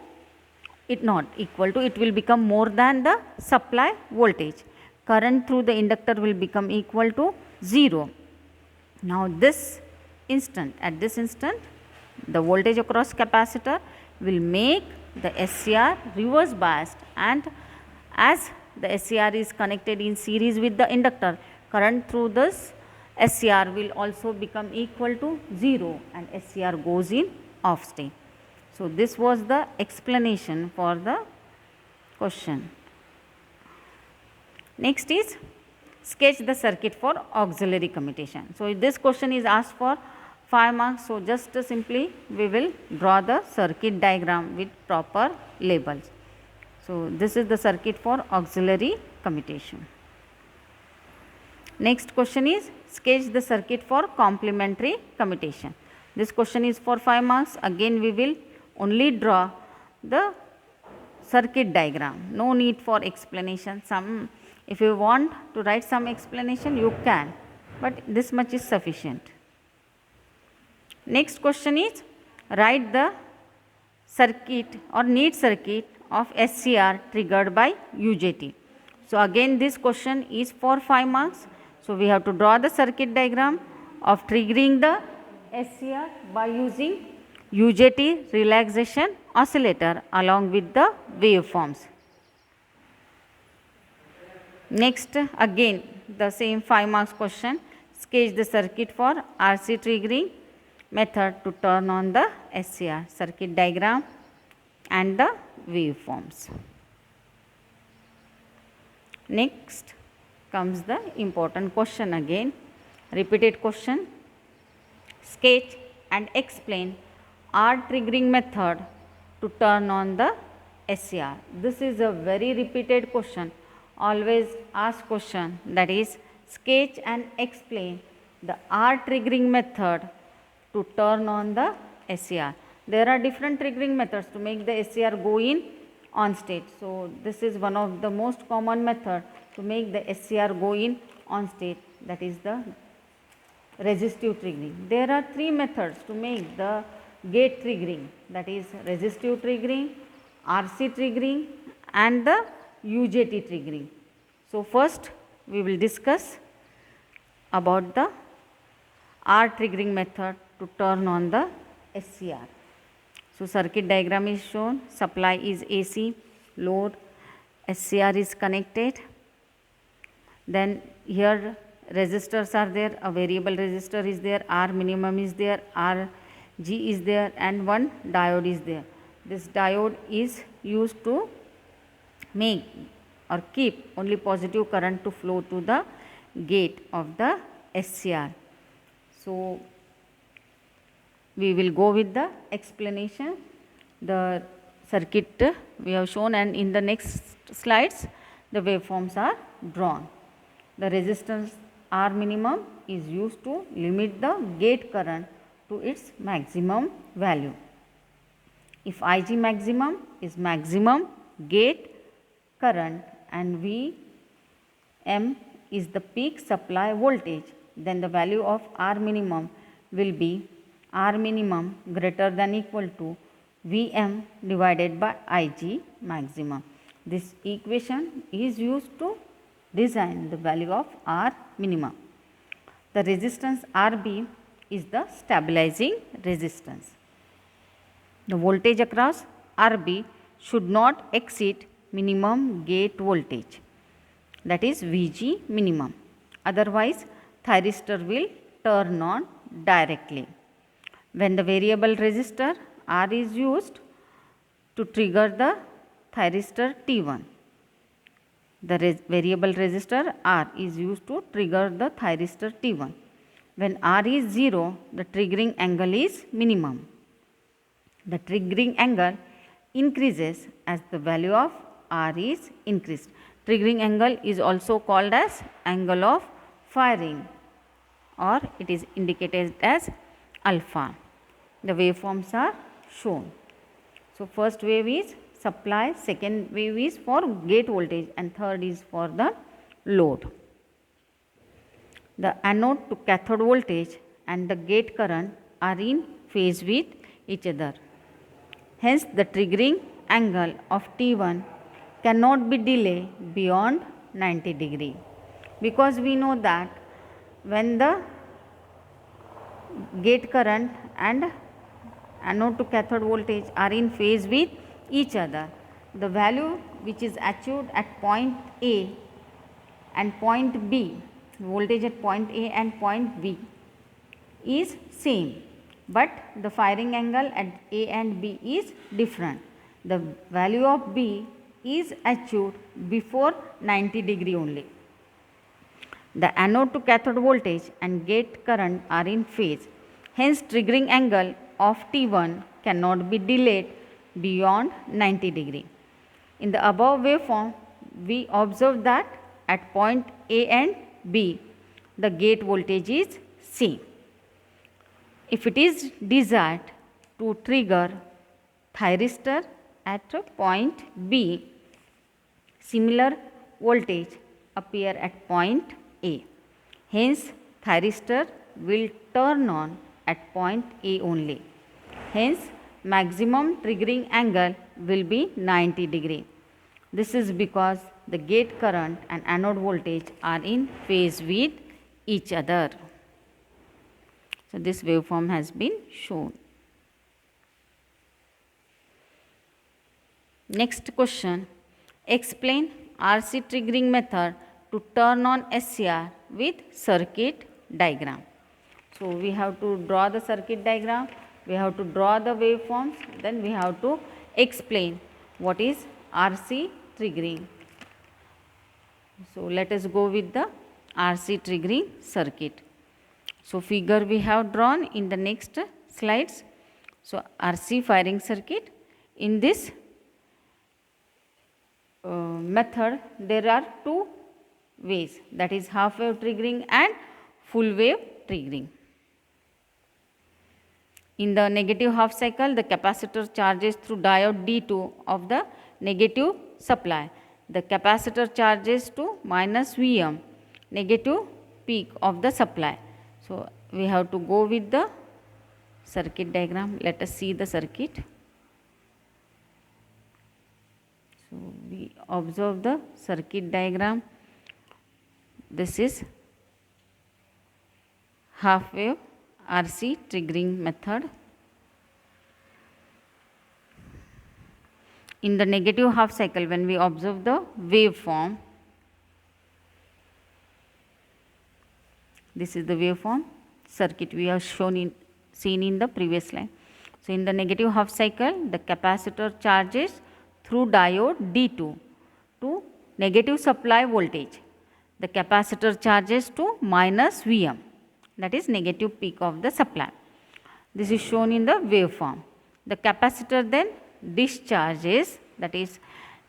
[SPEAKER 1] it will become more than the supply voltage. Current through the inductor will become equal to 0. Now at this instant, the voltage across capacitor will make the SCR reverse biased, and as the SCR is connected in series with the inductor, current through this SCR will also become equal to 0 and SCR goes in off state. So this was the explanation for the question. Next is sketch the circuit for auxiliary commutation. So this question is asked for 5 marks. So just simply we will draw the circuit diagram with proper labels. So this is the circuit for auxiliary commutation. Next question is sketch the circuit for complementary commutation. This question is for 5 marks. Again we will only draw the circuit diagram. No need for explanation. If you want to write some explanation, you can, but this much is sufficient. Next question is write the circuit or neat circuit of SCR triggered by UJT. So again this question is for 5 marks. So we have to draw the circuit diagram of triggering the SCR by using UJT relaxation oscillator along with the waveforms. Next again the same 5 marks question, sketch the circuit for RC triggering method to turn on the SCR, circuit diagram and the waveforms. Next comes the important question again, repeated question, sketch and explain R triggering method to turn on the SCR. This is a very repeated question, always asked question, that is sketch and explain the R triggering method to turn on the SCR. There are different triggering methods to make the SCR go in on state. So this is one of the most common method to make the SCR go in on state, that is the resistive triggering. There are 3 methods to make the gate triggering, that is resistive triggering, RC triggering and the UJT triggering. So first we will discuss about the R triggering method to turn on the SCR. So circuit diagram is shown, supply is AC, load, SCR is connected, then here resistors are there, a variable resistor is there, R minimum is there, RG is there and one diode is there. This diode is used to make or keep only positive current to flow to the gate of the SCR. So we will go with the explanation. The circuit we have shown, and in the next slides the waveforms are drawn. The resistance R minimum is used to limit the gate current to its maximum value. If Ig maximum is maximum gate current and Vm is the peak supply voltage, then the value of R minimum will be R minimum greater than equal to Vm divided by Ig maximum. This equation is used to design the value of R minimum. The resistance Rb is the stabilizing resistance. The voltage across RB should not exceed minimum gate voltage, that is VG minimum. Otherwise, thyristor will turn on directly. When the variable resistor R is used to trigger the thyristor T1, the variable resistor R is used to trigger the thyristor T1. When R is 0, the triggering angle is minimum. The triggering angle increases as the value of R is increased. Triggering angle is also called as angle of firing, or it is indicated as alpha. The waveforms are shown. So, first wave is supply, second wave is for gate voltage, and third is for the load. The anode to cathode voltage and the gate current are in phase with each other. Hence, the triggering angle of T1 cannot be delayed beyond 90 degree, because we know that when the gate current and anode to cathode voltage are in phase with each other, the value which is achieved at point A and point B, voltage at point A and point B is same, but the firing angle at A and B is different. The value of B is achieved before 90 degree only. The anode to cathode voltage and gate current are in phase. Hence, triggering angle of T1 cannot be delayed beyond 90 degree. In the above waveform, we observe that at point A and B, the gate voltage is same. If it is desired to trigger thyristor at point B, similar voltage appear at point A. Hence, thyristor will turn on at point A only. Hence, maximum triggering angle will be 90 degree. This is because the gate current and anode voltage are in phase with each other. So, this waveform has been shown. Next question, explain RC triggering method to turn on SCR with circuit diagram. So, we have to draw the circuit diagram, we have to draw the waveforms, then we have to explain what is RC triggering. So, let us go with the RC triggering circuit. So, figure we have drawn in the next slides. So, RC firing circuit. In this method, there are two ways, that is half wave triggering and full wave triggering. In the negative half cycle, the capacitor charges through diode D2 of the negative supply. The capacitor charges to minus Vm, negative peak of the supply. So, we have to go with the circuit diagram. Let us see the circuit. So, we observe the circuit diagram. This is half wave RC triggering method. In the negative half cycle, when we observe the waveform, this is the waveform circuit we have seen in the previous slide. So, in the negative half cycle, the capacitor charges through diode D2 to negative supply voltage. The capacitor charges to minus Vm, that is negative peak of the supply. This is shown in the waveform. The capacitor then discharges, that is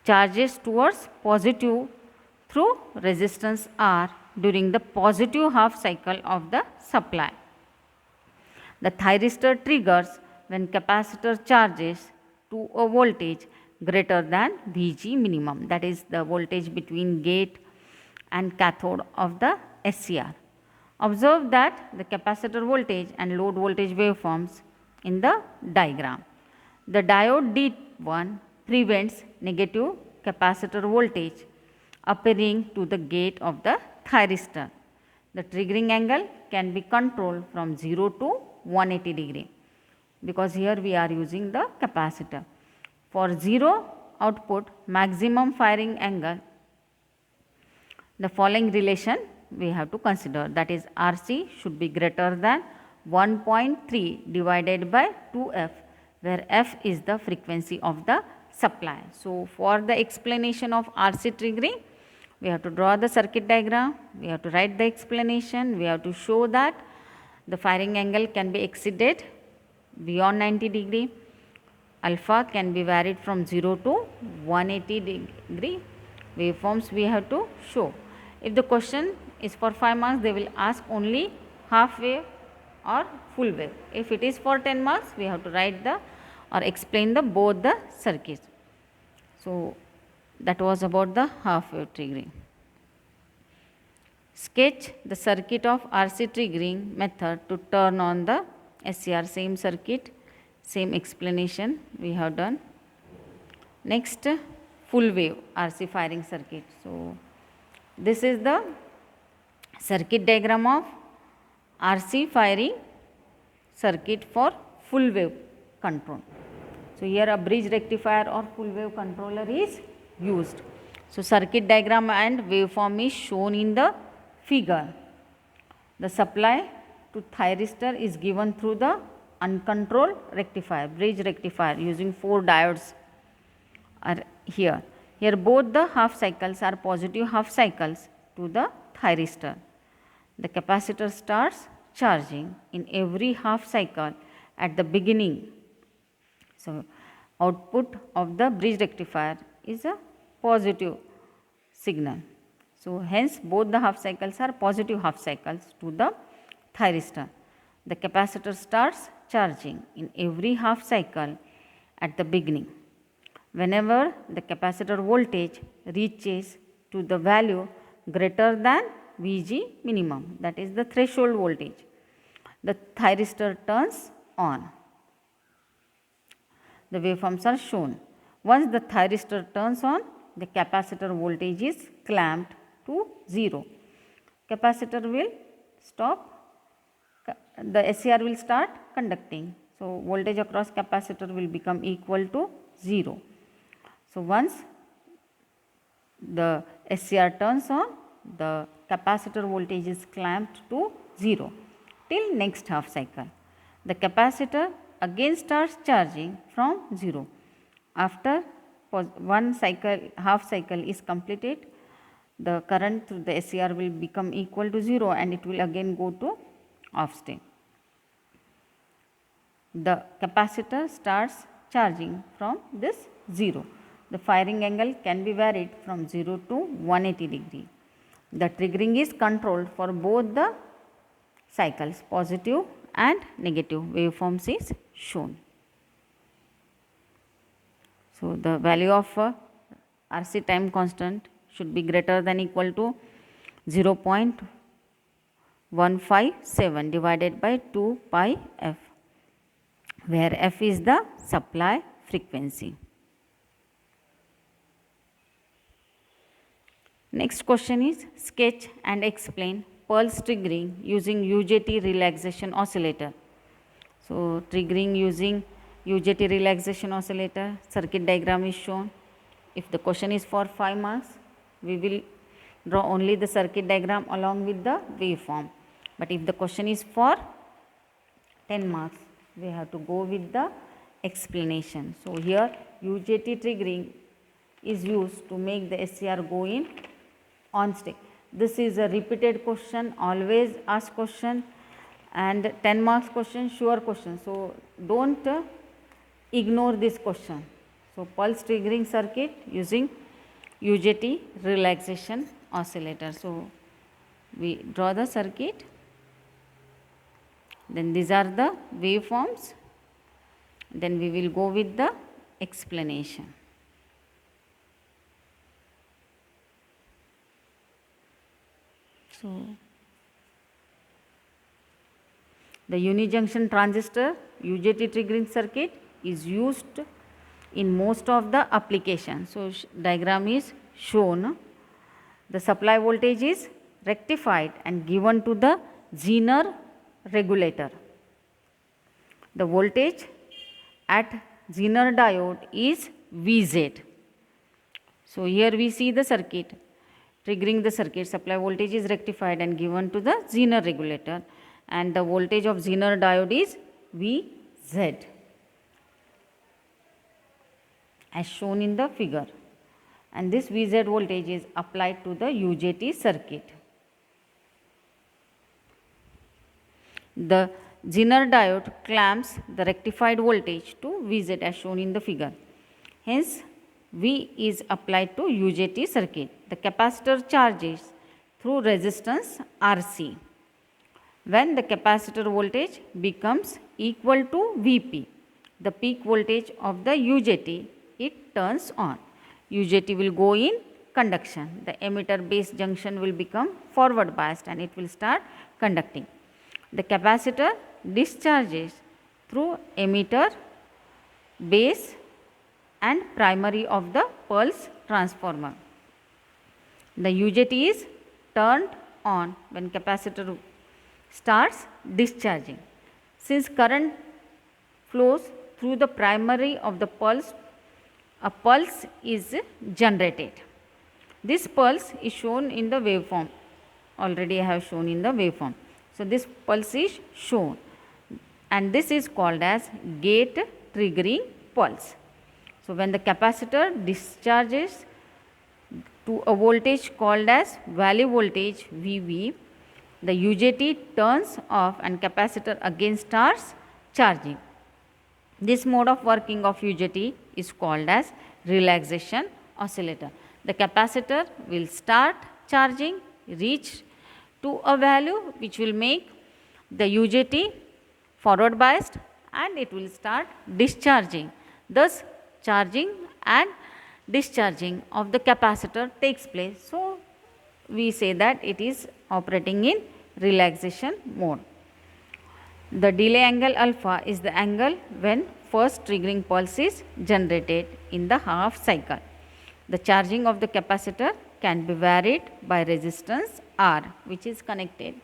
[SPEAKER 1] charges towards positive through resistance R during the positive half cycle of the supply. The thyristor triggers when capacitor charges to a voltage greater than Vg minimum, that is the voltage between gate and cathode of the SCR. Observe that the capacitor voltage and load voltage waveforms in the diagram. The diode D1 prevents negative capacitor voltage appearing to the gate of the thyristor. the triggering angle can be controlled from 0 to 180 degree, because here we are using the capacitor. For 0 output maximum firing angle, the following relation we have to consider, that is RC should be greater than 1.3 divided by 2F, where F is the frequency of the supply. So, for the explanation of RC triggering, we have to draw the circuit diagram, we have to write the explanation, we have to show that the firing angle can be exceeded beyond 90 degree, alpha can be varied from 0 to 180 degree, waveforms we have to show. If the question is for 5 marks, they will ask only half wave or full wave. If it is for 10 marks, we have to write the or explain the both the circuits. So, that was about the half wave triggering. Sketch the circuit of RC triggering method to turn on the SCR. Same circuit, same explanation we have done. Next, full wave RC firing circuit. So, this is the circuit diagram of RC firing circuit for full wave control. So, here a bridge rectifier or full wave controller is used. So, circuit diagram and waveform is shown in the figure. The supply to thyristor is given through the uncontrolled rectifier, bridge rectifier, using 4 diodes are here. Here both the half cycles are positive half cycles to the thyristor. The capacitor starts charging in every half cycle at the beginning. So, output of the bridge rectifier is a positive signal. So, hence both the half cycles are positive half cycles to the thyristor. The capacitor starts charging in every half cycle at the beginning. Whenever the capacitor voltage reaches to the value greater than Vg minimum, that is the threshold voltage, the thyristor turns on. The waveforms are shown. Once the thyristor turns on, the capacitor voltage is clamped to 0. Capacitor will stop, the SCR will start conducting. So, voltage across capacitor will become equal to 0. So, once the SCR turns on, the capacitor voltage is clamped to 0 till next half cycle. The capacitor again starts charging from 0. After one cycle, half cycle is completed, the current through the SCR will become equal to 0 and it will again go to off state. The capacitor starts charging from this 0. The firing angle can be varied from 0 to 180 degree. The triggering is controlled for both the cycles, positive and negative waveforms is shown. So, the value of RC time constant should be greater than equal to 0.157 divided by 2 pi f, where f is the supply frequency. Next question is sketch and explain pulse triggering using UJT relaxation oscillator. So, triggering using UJT relaxation oscillator, circuit diagram is shown. If the question is for 5 marks, we will draw only the circuit diagram along with the waveform. But if the question is for 10 marks, we have to go with the explanation. So, here UJT triggering is used to make the SCR go in on state. This is a repeated question, always asked question, and 10 marks question, sure question. So, do not ignore this question. So, pulse triggering circuit using UJT relaxation oscillator. So, we draw the circuit, then these are the waveforms, then we will go with the explanation. So, the unijunction transistor UJT triggering circuit is used in most of the applications. So, diagram is shown. The supply voltage is rectified and given to the Zener regulator. The voltage at Zener diode is Vz. So here we see the circuit, triggering the circuit, supply voltage is rectified and given to the Zener regulator, and the voltage of Zener diode is Vz as shown in the figure, and this Vz voltage is applied to the UJT circuit. The Zener diode clamps the rectified voltage to Vz as shown in the figure. Hence, V is applied to UJT circuit. The capacitor charges through resistance RC. When the capacitor voltage becomes equal to Vp, the peak voltage of the UJT, it turns on. UJT will go in conduction. The emitter base junction will become forward biased and it will start conducting. The capacitor discharges through emitter, base and primary of the pulse transformer. The UJT is turned on when capacitor starts discharging. Since current flows through the primary of the pulse, a pulse is generated. This pulse is shown in the waveform. Already I have shown in the waveform. So this pulse is shown, and this is called as gate triggering pulse. So when the capacitor discharges to a voltage called as value voltage Vv, the UJT turns off and capacitor again starts charging. This mode of working of UJT is called as relaxation oscillator. The capacitor will start charging, reach to a value which will make the UJT forward biased and it will start discharging. Thus, charging and discharging of the capacitor takes place. So, we say that it is operating in relaxation mode. The delay angle alpha is the angle when first triggering pulse is generated in the half cycle. The charging of the capacitor can be varied by resistance R, which is connected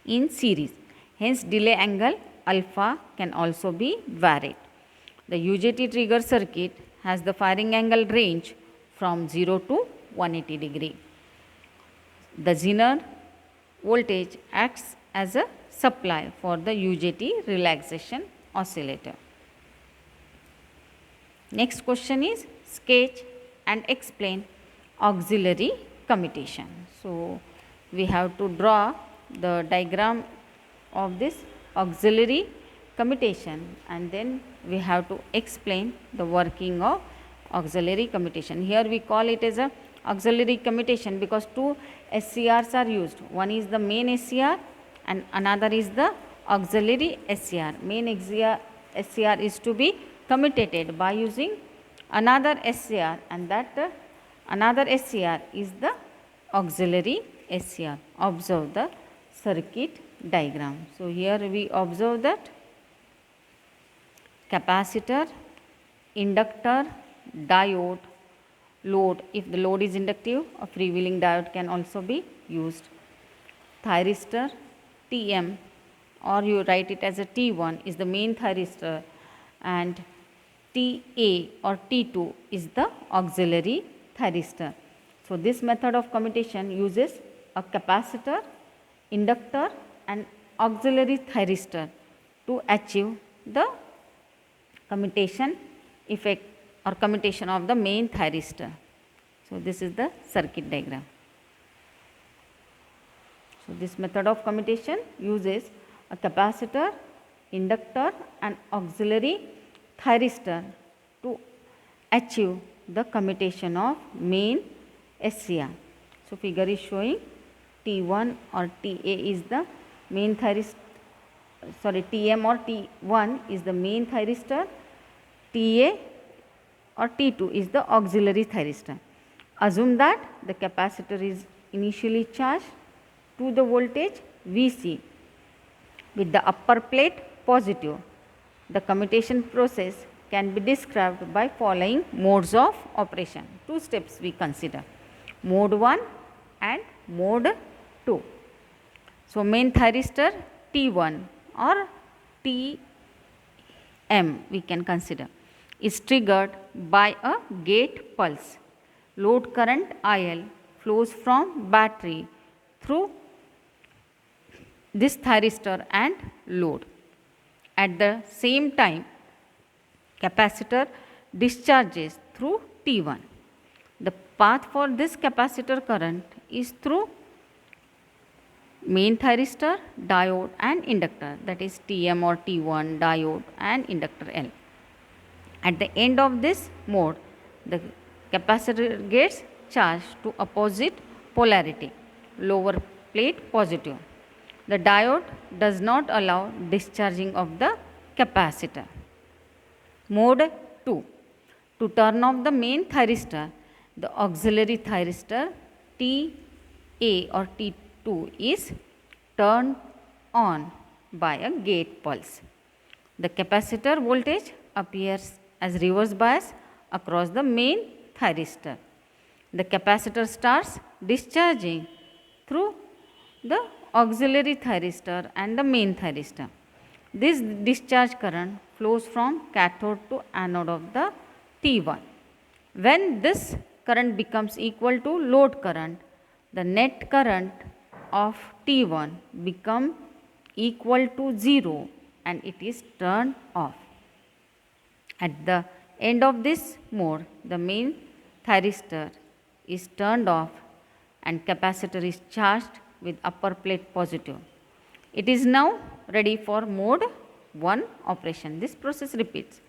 [SPEAKER 1] in series. Hence, delay angle alpha can also be varied. The UJT trigger circuit has the firing angle range from 0 to 180 degree. The Zener voltage acts as a supply for the UJT relaxation oscillator. Next question is sketch and explain auxiliary commutation. So, we have to draw the diagram of this auxiliary commutation and then we have to explain the working of auxiliary commutation. Here we call it as a auxiliary commutation because two SCRs are used. One is the main SCR and another is the auxiliary SCR. Main SCR is to be commutated by using another SCR, and that another SCR is the auxiliary SCR. Observe the circuit diagram. So, here we observe that capacitor, inductor, diode, load. If the load is inductive, a freewheeling diode can also be used. Thyristor, Tm, or you write it as a T1 is the main thyristor and Ta or T2 is the auxiliary thyristor. So, this method of commutation uses a capacitor, inductor and auxiliary thyristor to achieve the commutation effect or commutation of the main thyristor. So, this is the circuit diagram. So, this method of commutation uses a capacitor, inductor and auxiliary thyristor to achieve the commutation of main SCR. So, figure is showing T1 or Ta is the main thyristor, Tm or T1 is the main thyristor, Ta or T2 is the auxiliary thyristor. Assume that the capacitor is initially charged to the voltage Vc with the upper plate positive. The commutation process can be described by following modes of operation. Two steps we consider. Mode 1, and mode 2. So, main thyristor T1 or TM we can consider is triggered by a gate pulse. Load current IL flows from battery through this thyristor and load. At the same time, capacitor discharges through T1. The path for this capacitor current is through main thyristor, diode and inductor, that is TM or T1, diode and inductor L. At the end of this mode, the capacitor gets charged to opposite polarity, lower plate positive. The diode does not allow discharging of the capacitor. Mode 2. To turn off the main thyristor, the auxiliary thyristor TA or T2 is turned on by a gate pulse. The capacitor voltage appears as reverse bias across the main thyristor. The capacitor starts discharging through the auxiliary thyristor and the main thyristor. This discharge current flows from cathode to anode of the T1. When this current becomes equal to load current, the net current of T1 become equal to 0 and it is turned off. At the end of this mode, the main thyristor is turned off and capacitor is charged with upper plate positive. It is now ready for mode 1 operation. This process repeats.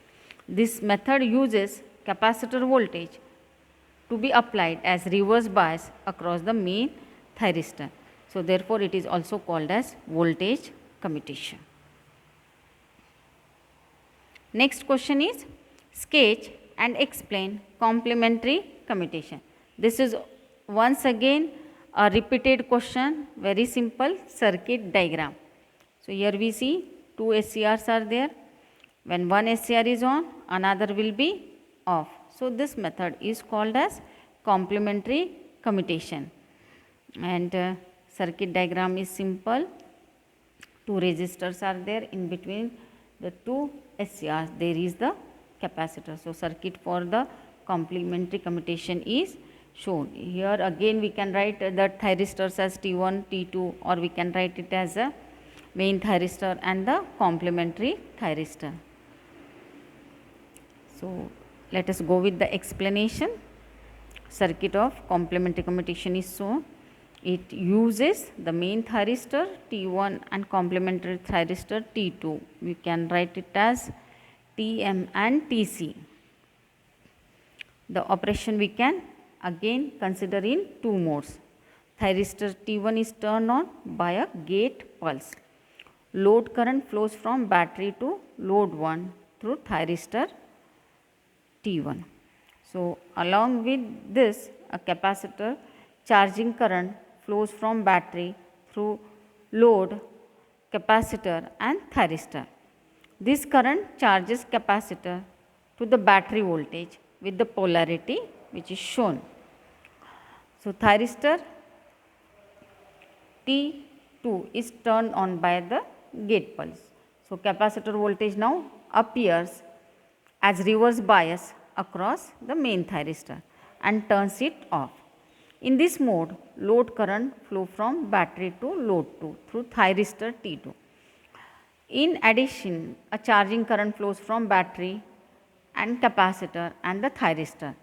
[SPEAKER 1] This method uses capacitor voltage to be applied as reverse bias across the main thyristor. So, therefore, it is also called as voltage commutation. Next question is sketch and explain complementary commutation. This is once again a repeated question, very simple circuit diagram. So, here we see two SCRs are there. When one SCR is on, another will be off. So, this method is called as complementary commutation. And circuit diagram is simple. Two resistors are there, in between the two SCRs there is the capacitor. So, circuit for the complementary commutation is shown. Here again we can write the thyristors as T1, T2, or we can write it as a main thyristor and the complementary thyristor. So, let us go with the explanation. Circuit of complementary commutation is shown. It uses the main thyristor T1 and complementary thyristor T2. We can write it as Tm and Tc. The operation we can again consider in two modes. Thyristor T1 is turned on by a gate pulse. Load current flows from battery to load 1 through thyristor T1. So, along with this, a capacitor charging current flows from battery through load, capacitor and thyristor. This current charges capacitor to the battery voltage with the polarity which is shown. So, thyristor T2 is turned on by the gate pulse. So, capacitor voltage now appears as reverse bias across the main thyristor and turns it off. In this mode, load current flow from battery to load 2 through thyristor T2. In addition, a charging current flows from battery and capacitor and the thyristor.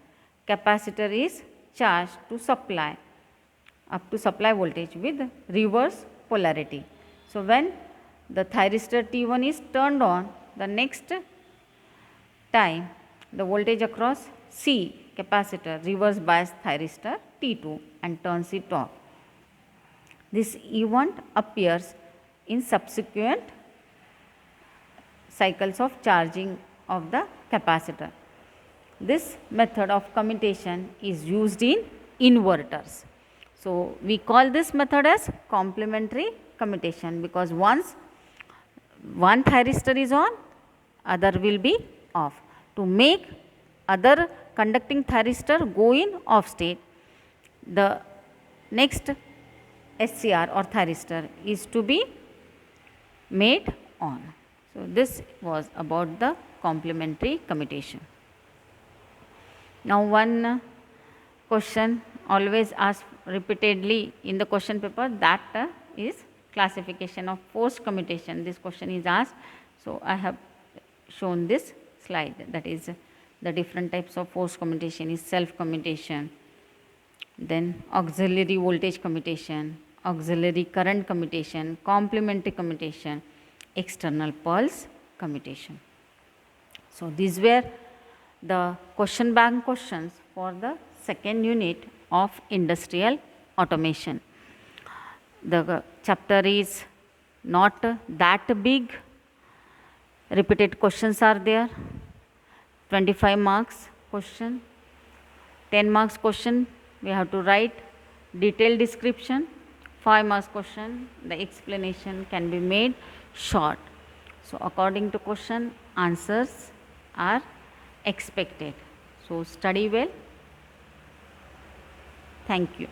[SPEAKER 1] Capacitor is charged to supply up to supply voltage with reverse polarity. So, when the thyristor T1 is turned on, the next time the voltage across C capacitor reverse bias thyristor T2 and turns it off. This event appears in subsequent cycles of charging of the capacitor. This method of commutation is used in inverters. So, we call this method as complementary commutation because once one thyristor is on, other will be off. To make other conducting thyristor go in off state, the next SCR or thyristor is to be made on. So, this was about the complementary commutation. Now, one question always asked repeatedly in the question paper, that is classification of forced commutation. This question is asked. So, I have shown this slide, that is the different types of forced commutation is self commutation, then auxiliary voltage commutation, auxiliary current commutation, complementary commutation, external pulse commutation. So, these were the question bank questions for the second unit of industrial automation. The chapter is not that big, repeated questions are there, 25 marks question, 10 marks question we have to write detailed description, 5 marks question the explanation can be made short. So, according to question answers are expected. So, study well. Thank you.